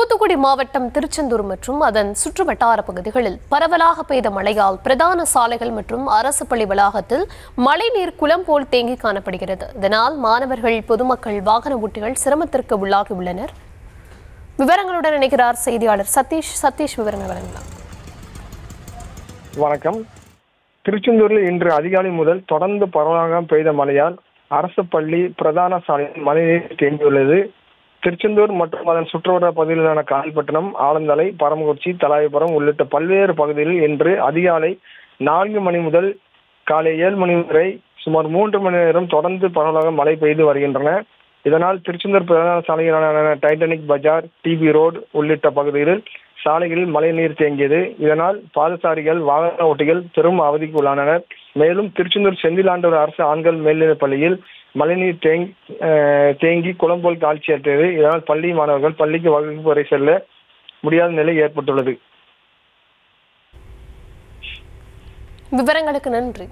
தூத்துக்குடி மாவட்டம் திருச்செந்தூர் மற்றும் அதன் சுற்றுவட்டார பகுதிகளில் பரவலாக பெய்த மழையால் பிரதான சாலைகள் மற்றும் அரசு பள்ளி வளாகத்தில் மழைநீர் குளம் போல் தேங்கி காணப்படுகிறது. இதனால் மாணவர்கள், பொதுமக்கள், வாகன ஓட்டிகள் சிரமத்திற்கு உள்ளாகியுள்ளனர். விவரங்களுடன் இணைகிறார் செய்தியாளர் சதீஷ். சதீஷ், விவரங்கள் வழங்கலாம். வணக்கம். திருச்செந்தூரில் இன்று அதிகாலை முதல் தொடர்ந்து பரவலாக பெய்த மழையால் அரசு பள்ளி பிரதான சாலையில் மழைநீர் தேங்கியுள்ளது. திருச்செந்தூர் மற்றும் அதன் சுற்றுவட்டார பகுதிகளான கால்பட்டினம், ஆலந்தலை, பரமக்குறிச்சி, தலாயபுரம் உள்ளிட்ட பல்வேறு பகுதிகளில் இன்று அதிகாலை 4 மணி முதல் காலை 7 மணி வரை சுமார் 3 மணி நேரம் தொடர்ந்து பரவலாக மழை பெய்து வருகின்றன. இதனால் திருச்செந்தூர் பிரதான சாலைகளான டைட்டானிக் பஜார், டிபி ரோடு உள்ளிட்ட பகுதிகளில் சாலைகளில் மழைநீர் தேங்கியது. இதனால் பாதசாரிகள், வாகன ஓட்டிகள் பெரும் அவதிக்கு உள்ளானனர். மேலும் திருச்செந்தூர் செந்திலாண்டவர் அரசு ஆண்கள் மேல்நிலைப் பள்ளியில் மழைநீர் தேங்கி குளம் போல் காட்சியற்றது. இதனால் பள்ளி மாணவர்கள் பள்ளிக்கு வகுப்பு வரை செல்ல முடியாத நிலை ஏற்பட்டுள்ளது. விவரங்களுக்கு நன்றி.